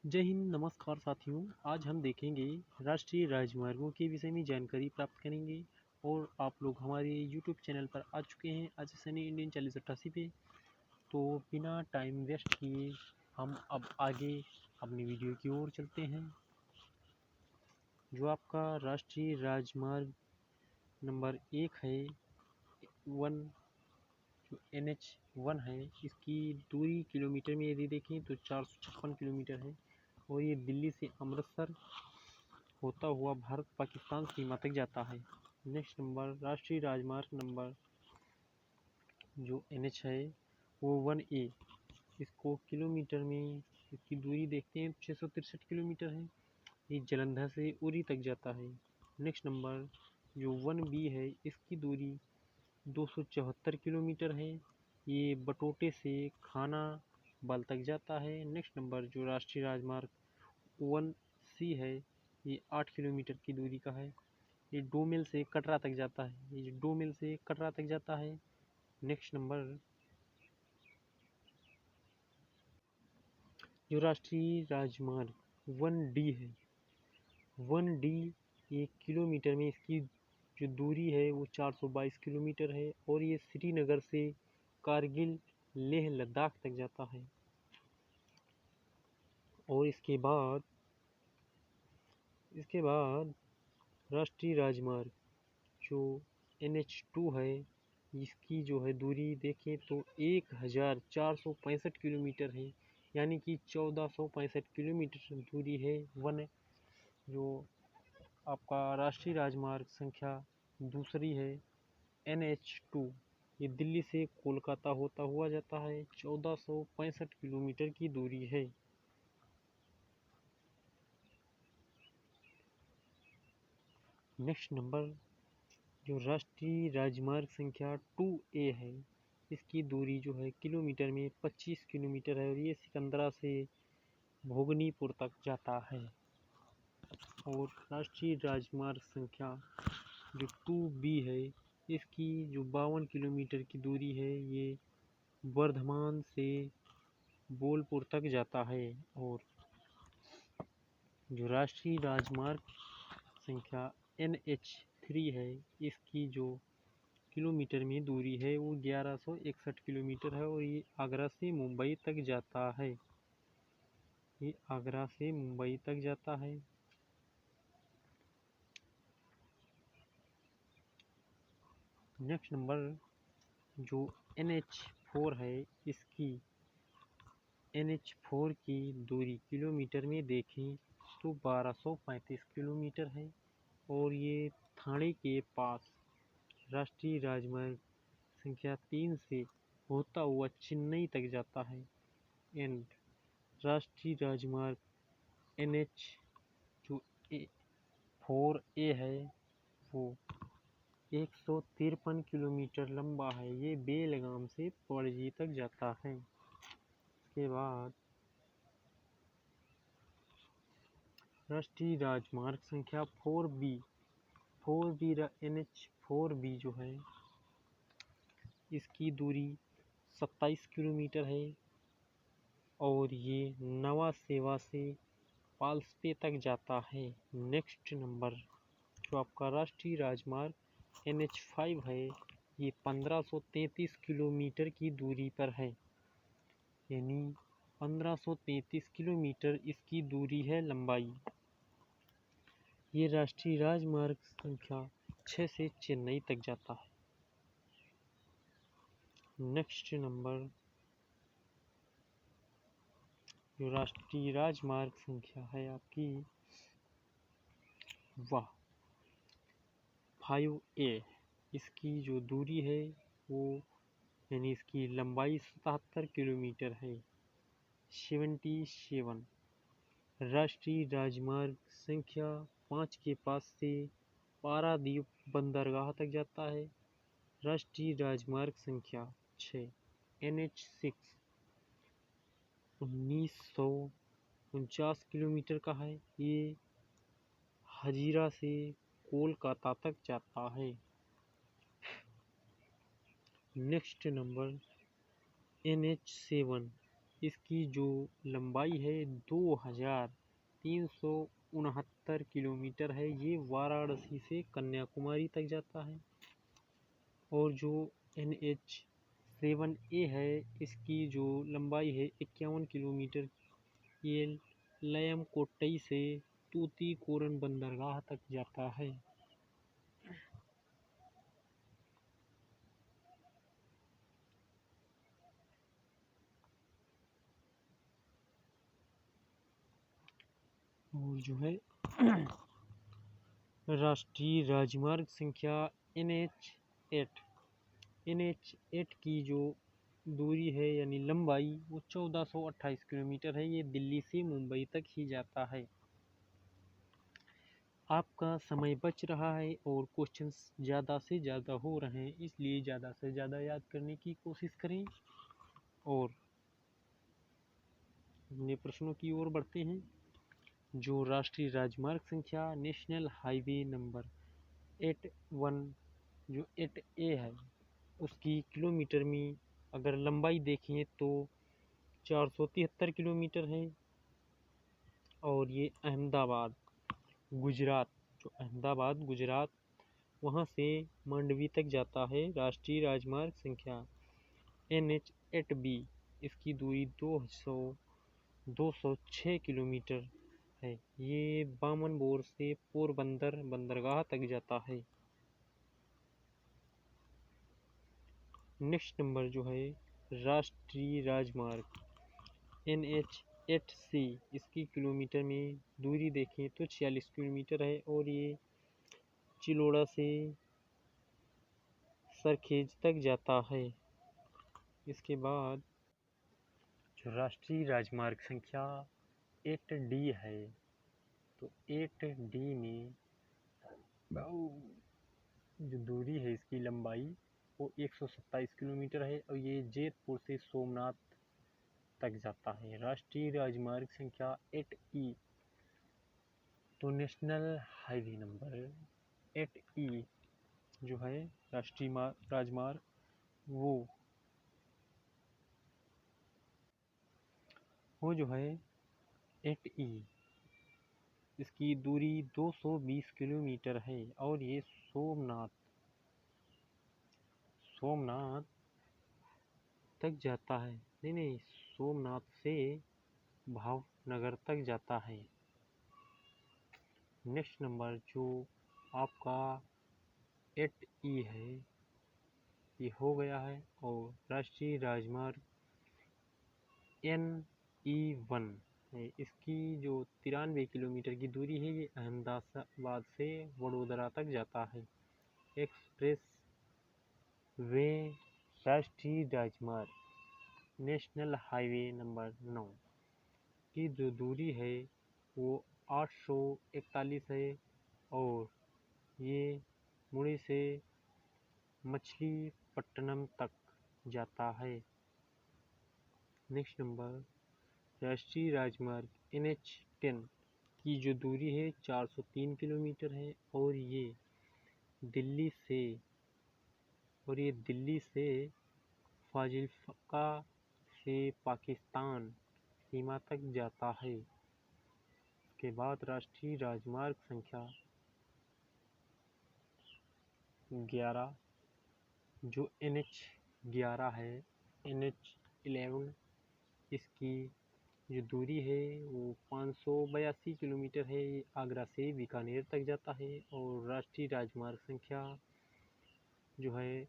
जय हिंद, नमस्कार साथियों। आज हम देखेंगे राष्ट्रीय राजमार्गों के विषय में जानकारी प्राप्त करेंगे और आप लोग हमारे यूट्यूब चैनल पर आ चुके हैं आजाद इंडियन 4088 पे। तो बिना टाइम वेस्ट किए हम अब आगे अपनी वीडियो की ओर चलते हैं। जो आपका राष्ट्रीय राजमार्ग नंबर 1 है, जो NH1 है, इसकी दूरी किलोमीटर में यदि देखें तो 456 किलोमीटर है और ये दिल्ली से अमृतसर होता हुआ भारत पाकिस्तान सीमा तक जाता है। नेक्स्ट नंबर राष्ट्रीय राजमार्ग नंबर जो NH है वो 1A, इसको किलोमीटर में इसकी दूरी देखते हैं 663 किलोमीटर है। ये जालंधर से उरी तक जाता है। नेक्स्ट नंबर जो 1B है, इसकी दूरी 274 किलोमीटर है। ये बटोटे से खाना बल तक जाता है। नेक्स्ट नंबर जो राष्ट्रीय राजमार्ग 1C है, ये 8 किलोमीटर की दूरी का है। ये डोमिल से कटरा तक जाता है। ये डोमिल से कटरा तक जाता है। नेक्स्ट नंबर जो राष्ट्रीय राजमार्ग 1D है, 1D ये किलोमीटर में इसकी जो दूरी है वो 422 किलोमीटर है और ये श्रीनगर से कारगिल लेह लद्दाख तक जाता है। और इसके बाद राष्ट्रीय राजमार्ग जो NH2 है, इसकी जो है दूरी देखें तो 1465 किलोमीटर है, यानी कि 1465 किलोमीटर दूरी है। जो आपका राष्ट्रीय राजमार्ग संख्या दूसरी है NH2, ये दिल्ली से कोलकाता होता हुआ जाता है। 1465 किलोमीटर की दूरी है। नेक्स्ट नंबर जो राष्ट्रीय राजमार्ग संख्या 2A है, इसकी दूरी जो है किलोमीटर में 25 किलोमीटर है और ये सिकंदरा से भोगनीपुर तक जाता है। और राष्ट्रीय राजमार्ग संख्या जो 2B है, इसकी जो 52 किलोमीटर की दूरी है, ये वर्धमान से बोलपुर तक जाता है। और जो राष्ट्रीय राजमार्ग संख्या NH3 है, इसकी जो किलोमीटर में दूरी है वो 1161 किलोमीटर है और ये आगरा से मुंबई तक जाता है। ये आगरा से मुंबई तक जाता है। नेक्स्ट नंबर जो NH4 है, इसकी NH4 की दूरी किलोमीटर में देखें तो 1235 किलोमीटर है और ये थाने के पास राष्ट्रीय राजमार्ग संख्या 3 से होता हुआ चेन्नई तक जाता है। एंड राष्ट्रीय राजमार्ग NH जो 4A है वो 153 किलोमीटर लंबा है। ये बेलगाम से पणजी तक जाता है। इसके बाद राष्ट्रीय राजमार्ग संख्या 4B NH4B जो है, इसकी दूरी 27 किलोमीटर है और ये नवा सेवा से पाल्सपे तक जाता है। नेक्स्ट नंबर जो आपका राष्ट्रीय राजमार्ग NH5 है, ये 1533 किलोमीटर की दूरी पर है, यानी 1533 किलोमीटर इसकी दूरी है लंबाई। ये राष्ट्रीय राजमार्ग संख्या 6 से चेन्नई तक जाता है। नेक्स्ट नंबर जो राष्ट्रीय राजमार्ग संख्या है आपकी 5A, इसकी जो दूरी है वो यानी इसकी लंबाई 77 किलोमीटर है, 77। राष्ट्रीय राजमार्ग संख्या 5 के पास से पारादीप बंदरगाह तक जाता है। राष्ट्रीय राजमार्ग संख्या 6 NH6 1949 किलोमीटर का है। ये हजीरा से कोलकाता तक जाता है। नेक्स्ट नंबर NH7 इसकी जो लंबाई है 2369 किलोमीटर है। ये वाराणसी से कन्याकुमारी तक जाता है। और जो NH7A है, इसकी जो लंबाई है 51 किलोमीटर। ये लयमकोट्टई से तूतीकोरन बंदरगाह तक जाता है। और जो है राष्ट्रीय राजमार्ग संख्या NH8 की जो दूरी है यानी लंबाई वो 1428 किलोमीटर है। ये दिल्ली से मुंबई तक ही जाता है। आपका समय बच रहा है और क्वेश्चंस ज़्यादा से ज़्यादा हो रहे हैं, इसलिए ज़्यादा से ज़्यादा याद करने की कोशिश करें। और अपने प्रश्नों की ओर बढ़ते हैं। जो राष्ट्रीय राजमार्ग संख्या नेशनल हाईवे नंबर 81 जो 8A है, उसकी किलोमीटर में अगर लंबाई देखें तो 473 किलोमीटर है। और ये अहमदाबाद गुजरात वहाँ से मंडवी तक जाता है। राष्ट्रीय राजमार्ग संख्या NH8B, इसकी दूरी 206 किलोमीटर है। ये बामनबोर से पोरबंदर बंदरगाह तक जाता है। नेक्स्ट नंबर जो है राष्ट्रीय राजमार्ग NH8C, इसकी किलोमीटर में दूरी देखें तो 46 किलोमीटर है। और ये चिलोड़ा से सरखेज तक जाता है। इसके बाद जो राष्ट्रीय राजमार्ग संख्या 8D है, तो 8D में जो दूरी है इसकी लंबाई वो 127 किलोमीटर है। और ये जैतपुर से सोमनाथ तक जाता है। राष्ट्रीय राजमार्ग संख्या 8E, तो नेशनल हाईवे नंबर 8E जो है राष्ट्रीय राजमार्ग वो जो है 8E, इसकी दूरी 220 किलोमीटर है। और ये सोमनाथ तक जाता है। नहीं, सोमनाथ से भावनगर तक जाता है। नेक्स्ट नंबर जो आपका 8E है, ये हो गया है। और राष्ट्रीय राजमार्ग NE1 है, इसकी जो 93 किलोमीटर की दूरी है। ये अहमदाबाद से वडोदरा तक जाता है। एक्सप्रेस वे राष्ट्रीय राजमार्ग नेशनल हाईवे नंबर 9 की जो दूरी है वो 841 है। और ये मुड़ी से मछलीपट्टनम तक जाता है। नेक्स्ट नंबर राष्ट्रीय राजमार्ग NH10 की जो दूरी है 403 किलोमीटर है। और ये दिल्ली से फाजिल्का से पाकिस्तान सीमा तक जाता है। इसके बाद राष्ट्रीय राजमार्ग संख्या 11 जो NH11 है, NH11 इसकी जो दूरी है वो 582 किलोमीटर है। ये आगरा से बीकानेर तक जाता है। और राष्ट्रीय राजमार्ग संख्या जो है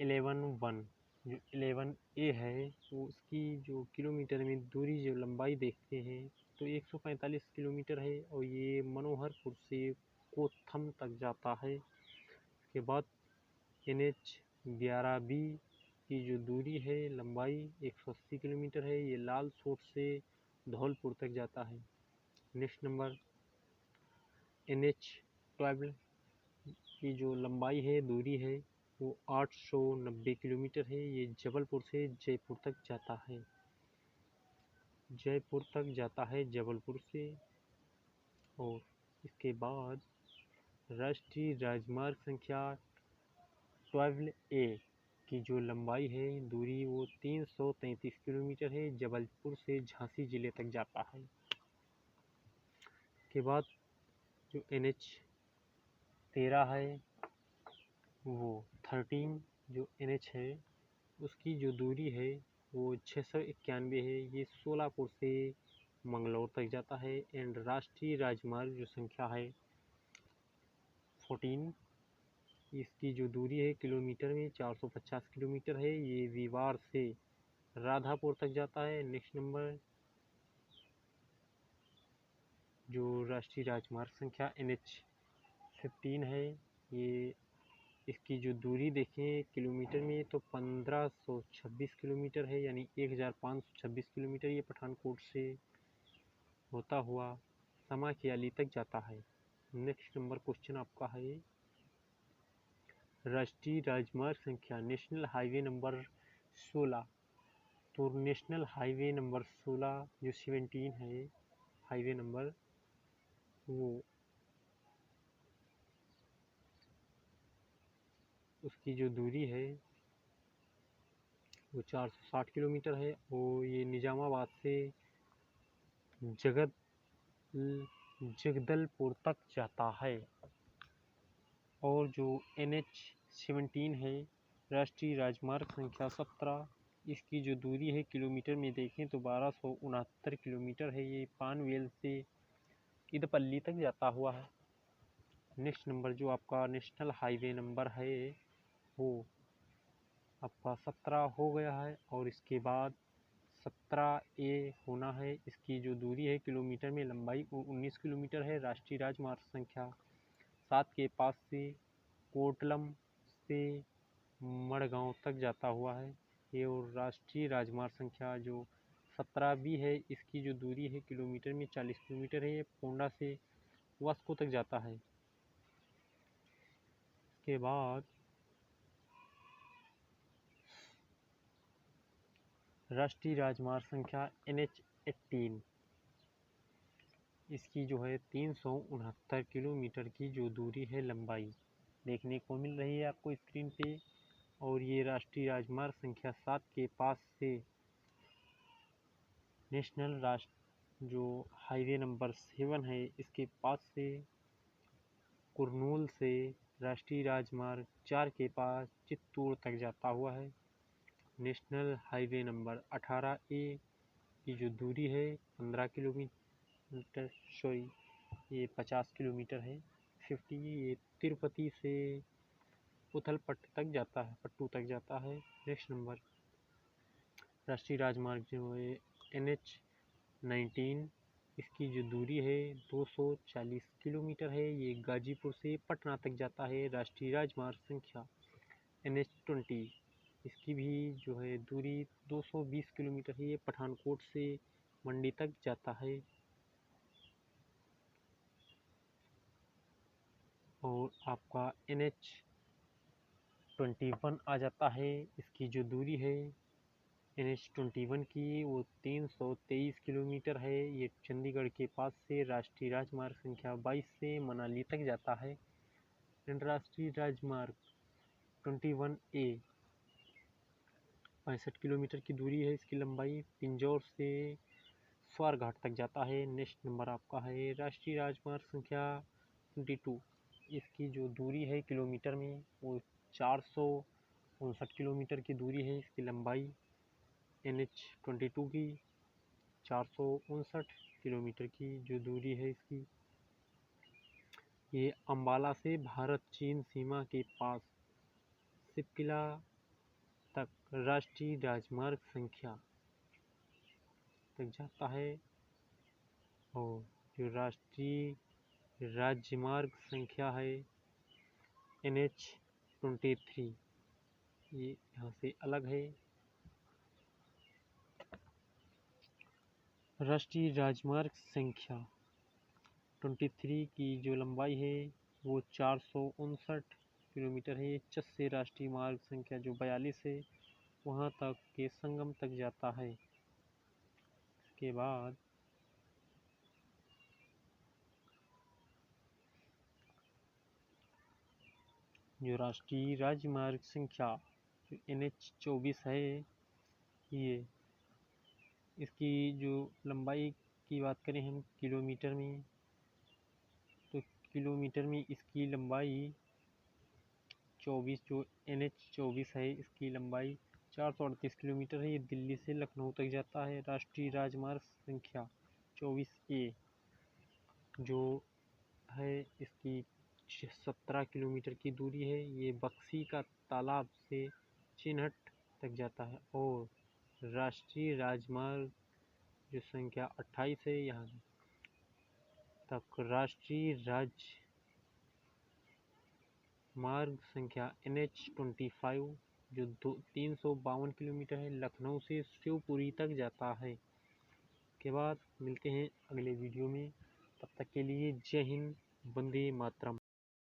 11 जो 11A है, वो उसकी जो किलोमीटर में दूरी जो लंबाई देखते हैं तो 145 किलोमीटर है। और ये मनोहरपुर से कोथम तक जाता है। इसके बाद NH11B की जो दूरी है लंबाई 180 किलोमीटर है। ये लाल सोट से धौलपुर तक जाता है। नेक्स्ट नंबर NH12 की जो लंबाई है दूरी है वो 890 किलोमीटर है। ये जबलपुर से जयपुर तक जाता है जबलपुर से। और इसके बाद राष्ट्रीय राजमार्ग संख्या 12A इसकी जो लंबाई है दूरी वो 333 किलोमीटर है, जबलपुर से झांसी जिले तक जाता है। के बाद जो NH13 है वो 13 जो NH है उसकी जो दूरी है वो 691 है। ये सोलापुर से मंगलौर तक जाता है। एंड राष्ट्रीय राजमार्ग जो संख्या है 14, इसकी जो दूरी है किलोमीटर में 450 किलोमीटर है। ये विवार से राधापुर तक जाता है। नेक्स्ट नंबर जो राष्ट्रीय राजमार्ग संख्या NH15 है, ये इसकी जो दूरी देखें किलोमीटर में तो 1526 किलोमीटर है, यानी 1526 किलोमीटर। ये पठानकोट से होता हुआ समाख्याली तक जाता है। नेक्स्ट नंबर क्वेश्चन आपका है राष्ट्रीय राजमार्ग संख्या नेशनल हाईवे नंबर 16। तो नेशनल हाईवे नंबर 16 जो 17 है हाईवे नंबर, वो उसकी जो दूरी है वो 460 किलोमीटर है और ये निजामाबाद से जगदलपुर तक जाता है। और जो NH17 है राष्ट्रीय राजमार्ग संख्या 17, इसकी जो दूरी है किलोमीटर में देखें तो 1269 किलोमीटर है। ये पानवेल से इदपल्ली तक जाता हुआ है। नेक्स्ट नंबर जो आपका नेशनल हाईवे नंबर है वो आपका 17 हो गया है और इसके बाद 17A होना है। इसकी जो दूरी है किलोमीटर में लंबाई वो 19 किलोमीटर है। राष्ट्रीय राजमार्ग संख्या 7 के पास से कोटलम से मड़गांव तक जाता हुआ है ये। और राष्ट्रीय राजमार्ग संख्या जो 17B है, इसकी जो दूरी है किलोमीटर में 40 किलोमीटर है। ये पोंडा से वास्को तक जाता है। इसके बाद राष्ट्रीय राजमार्ग संख्या NH18, इसकी जो है 369 किलोमीटर की जो दूरी है लंबाई देखने को मिल रही है आपको स्क्रीन पे। और ये राष्ट्रीय राजमार्ग संख्या 7 के पास से नेशनल जो हाईवे नंबर 7 है इसके पास से कुरनूल से राष्ट्रीय राजमार्ग 4 के पास चित्तौड़ तक जाता हुआ है। नेशनल हाईवे नंबर 18A की जो दूरी है 15 किलोमीटर, सॉरी ये 50 किलोमीटर है 50। ये तिरुपति से उथलपट्ट तक जाता है, पट्टू तक जाता है। नेक्स्ट नंबर राष्ट्रीय राजमार्ग जो है NH19, इसकी जो दूरी है 240 किलोमीटर है। ये गाजीपुर से पटना तक जाता है। राष्ट्रीय राजमार्ग संख्या NH20, इसकी भी जो है दूरी 220 किलोमीटर है। ये पठानकोट से मंडी तक जाता है। और आपका NH21 आ जाता है। इसकी जो दूरी है NH21 की वो 323 किलोमीटर है। ये चंडीगढ़ के पास से राष्ट्रीय राजमार्ग संख्या 22 से मनाली तक जाता है। राष्ट्रीय राजमार्ग 21A 65 किलोमीटर की दूरी है। इसकी लंबाई पिंजौर से स्वारघाट तक जाता है। नेक्स्ट नंबर आपका है राष्ट्रीय राजमार्ग संख्या 22, इसकी जो दूरी है किलोमीटर में वो 459 किलोमीटर की दूरी है। इसकी लंबाई NH22 की 459 किलोमीटर की जो दूरी है इसकी। ये अम्बाला से भारत चीन सीमा के पास सिपकिला तक राष्ट्रीय राजमार्ग संख्या तक जाता है। और जो राष्ट्रीय राजमार्ग संख्या है NH23, ये यहाँ से अलग है। राष्ट्रीय राजमार्ग संख्या 23 की जो लंबाई है वो 459 किलोमीटर है। चस्से राष्ट्रीय मार्ग संख्या जो 42 है वहाँ तक के संगम तक जाता है। इसके बाद जो राष्ट्रीय राजमार्ग संख्या जो NH-24 है ये, इसकी जो लंबाई की बात करें हम किलोमीटर में, तो किलोमीटर में इसकी लंबाई 24, जो NH-24 है इसकी लंबाई 438 किलोमीटर है। ये दिल्ली से लखनऊ तक जाता है। राष्ट्रीय राजमार्ग संख्या 24A जो है इसकी 17 किलोमीटर की दूरी है। ये बक्सी का तालाब से चिन्हट तक जाता है। और राष्ट्रीय राजमार्ग जो संख्या 28 है यहाँ तक राष्ट्रीय राजमार्ग संख्या NH-25 जो 352 किलोमीटर है, लखनऊ से शिवपुरी तक जाता है। के बाद मिलते हैं अगले वीडियो में, तब तक के लिए जय हिंद, वंदे मातरम।